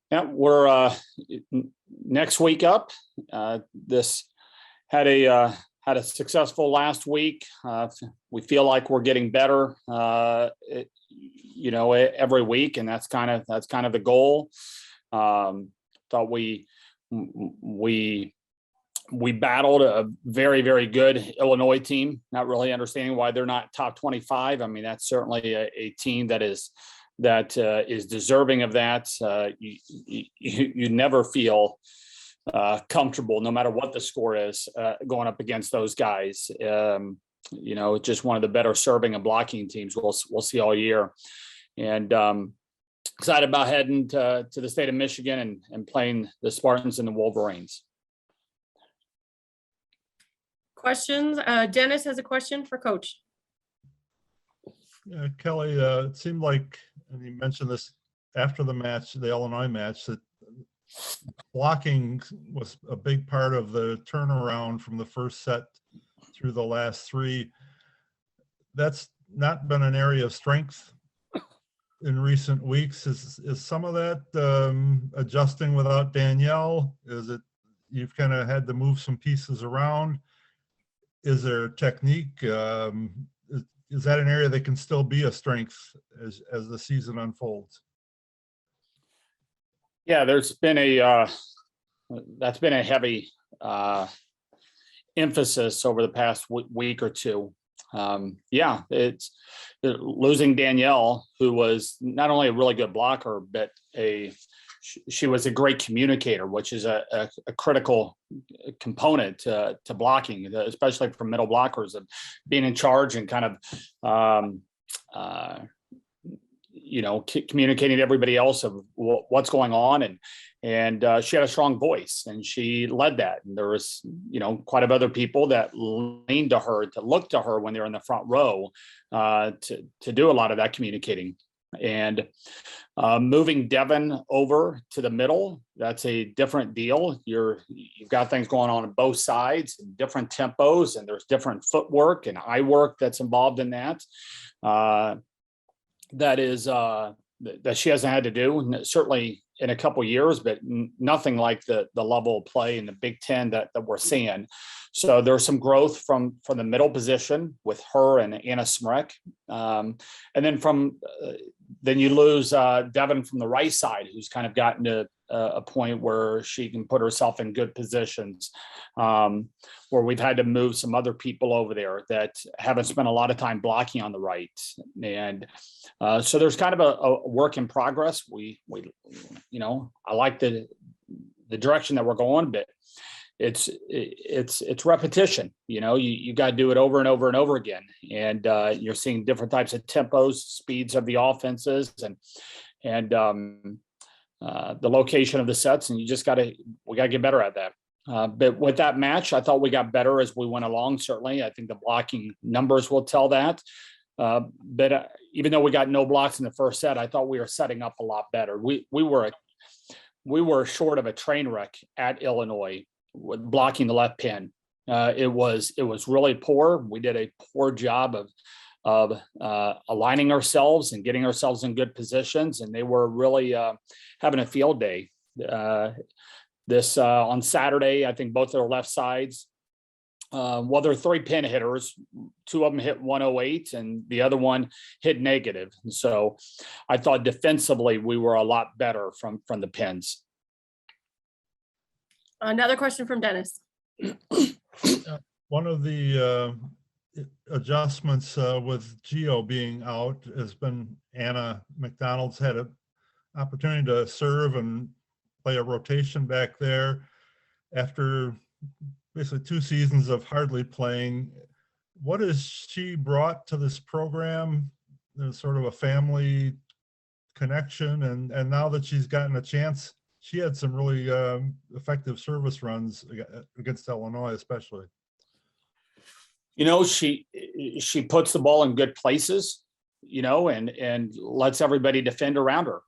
Yeah, we're next week up. This had a successful last week. We feel like we're getting better, every week, and that's kind of the goal. Thought we battled a very, very good Illinois team. Not really understanding why they're not top 25. I mean, that's certainly a team that is deserving of that. You never feel comfortable, no matter what the score is, going up against those guys. Just one of the better serving and blocking teams we'll see all year. And excited about heading to the state of Michigan and playing the Spartans and the Wolverines. Questions? Dennis has a question for Coach. Kelly, it seemed like, and you mentioned this after the match, the Illinois match, that blocking was a big part of the turnaround from the first set through the last three. That's not been an area of strength in recent weeks. Is some of that adjusting without Danielle? Is it you've kind of had to move some pieces around? Is there technique? Is that an area that can still be a strength as the season unfolds? Yeah, that's been a heavy emphasis over the past week or two. It's losing Danielle, who was not only a really good blocker, but she was a great communicator, which is a critical component to blocking, especially for middle blockers, of being in charge and kind of communicating to everybody else of what's going on. And she had a strong voice and she led that. And there was, quite a bit of other people that leaned to her, to look to her when they're in the front row, to do a lot of that communicating. And moving Devin over to the middle, that's a different deal. You've got things going on both sides, and different tempos, and there's different footwork and eye work that's involved in that. That she hasn't had to do, certainly in a couple of years, but nothing like the level of play in the Big Ten that we're seeing. So there's some growth from the middle position with her and Anna Smrek. And then you lose Devin from the right side, who's kind of gotten to a point where she can put herself in good positions, where we've had to move some other people over there that haven't spent a lot of time blocking on the right. And so there's kind of a work in progress. I like the direction that we're going, but it's repetition. You got to do it over and over and over again. And you're seeing different types of tempos, speeds of the offenses, and the location of the sets, and we got to get better at that. But with that match, I thought we got better as we went along. Certainly, I think the blocking numbers will tell that. But even though we got no blocks in the first set, I thought we were setting up a lot better. We were short of a train wreck at Illinois with blocking the left pin. It was really poor. We did a poor job of aligning ourselves and getting ourselves in good positions, and they were really having a field day. On Saturday, I think both their left sides, they're 3 pin hitters. 2 of them hit 108 and the other one hit negative. And so I thought defensively we were a lot better from the pins. Another question from Dennis. One of the adjustments with Gio being out has been Anna McDonald's had an opportunity to serve and play a rotation back there after basically 2 seasons of hardly playing. What has she brought to this program? There's sort of a family connection, and now that she's gotten a chance, she had some really effective service runs against Illinois, especially. She puts the ball in good places, and lets everybody defend around her.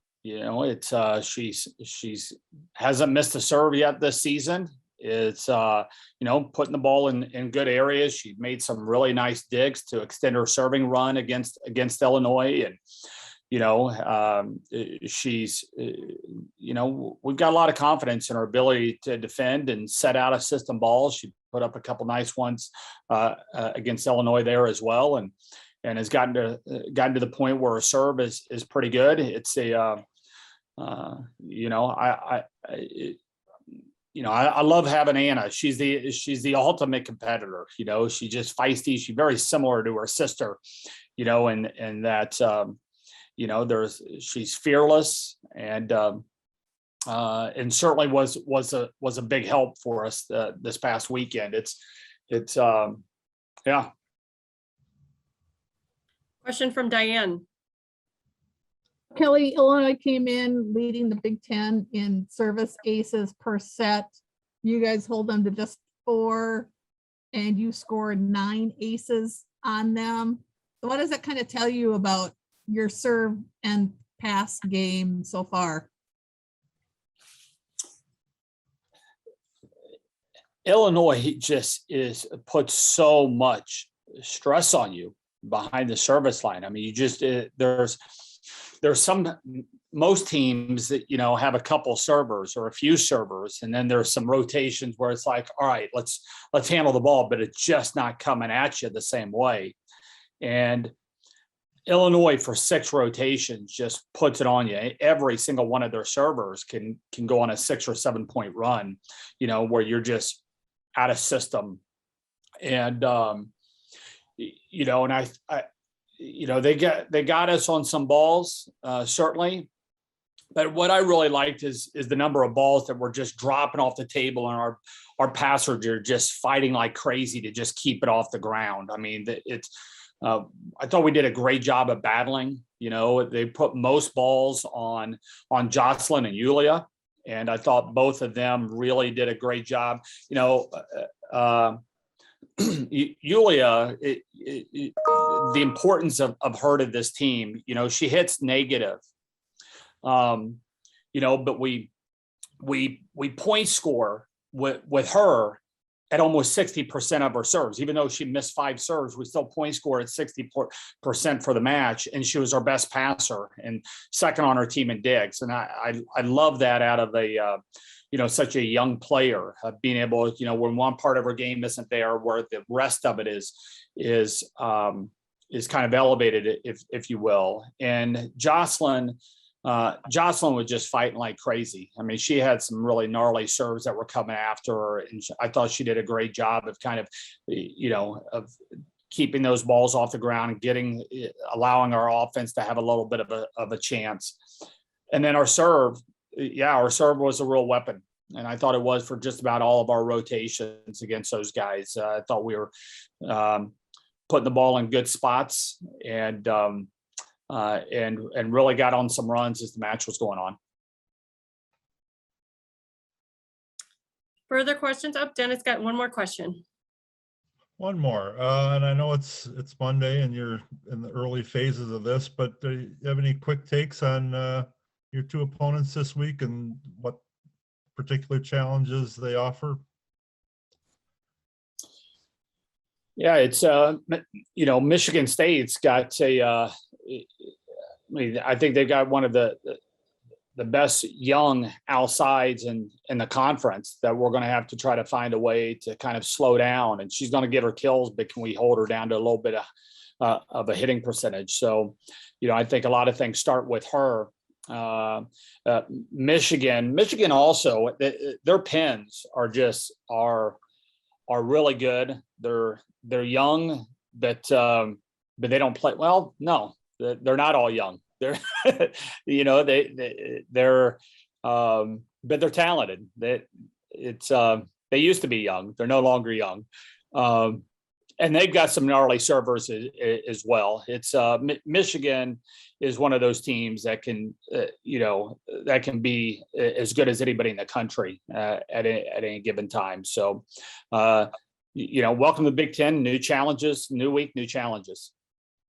She's hasn't missed a serve yet this season. It's putting the ball in good areas. She made some really nice digs to extend her serving run against Illinois, She's, we've got a lot of confidence in her ability to defend and set out a system balls. She put up a couple nice ones against Illinois there as well, and has gotten to the point where her serve is pretty good. It's I love having Anna. She's the ultimate competitor. She's just feisty. She's very similar to her sister, and that she's fearless, and certainly was a big help for us this past weekend. It's yeah. Question from Diane. Kelly, Illinois came in leading the Big Ten in service aces per set. You guys hold them to just 4, and you scored 9 aces on them. So what does that kind of tell you about your serve and pass game so far? Illinois just puts so much stress on you behind the service line. I mean, you just there's most teams that have a couple servers or a few servers, and then there's some rotations where it's like, all right, let's handle the ball, but it's just not coming at you the same way. And Illinois, for 6 rotations, just puts it on you. Every single one of their servers can go on a 6 or 7 point run, where you're just out of system. And and they got us on some balls, certainly. But what I really liked is the number of balls that were just dropping off the table, and our passers are just fighting like crazy to just keep it off the ground. I mean, I thought we did a great job of battling. They put most balls on Jocelyn and Yulia, and I thought both of them really did a great job. Yulia, the importance of her to this team, she hits negative, but we point score with her at almost 60% of her serves. Even though she missed 5 serves, we still point score at 60% for the match, and she was our best passer and second on her team in digs. And I love that out of such a young player, being able, when one part of her game isn't there, where the rest of it is kind of elevated, if you will. And Jocelyn was just fighting like crazy. I mean, she had some really gnarly serves that were coming after her, and I thought she did a great job of kind of, of keeping those balls off the ground and allowing our offense to have a little bit of a chance. And then our serve was a real weapon. And I thought it was for just about all of our rotations against those guys. I thought we were putting the ball in good spots, and really got on some runs as the match was going on. Further questions? Dennis got one more question. One more, and I know it's Monday and you're in the early phases of this, but do you have any quick takes on your 2 opponents this week and what particular challenges they offer? Yeah, it's Michigan State's got I think they've got one of the best young outsides in the conference that we're going to have to try to find a way to kind of slow down. And she's going to get her kills, but can we hold her down to a little bit of a hitting percentage? So, I think a lot of things start with her. Michigan also, their pins are really good. They're young, but they don't play well. No, they're not all young. They're but they're talented. They used to be young. They're no longer young. And they've got some gnarly servers as well. It's Michigan is one of those teams that can be as good as anybody in the country at any given time. So, welcome to the Big Ten. New challenges, new week, new challenges.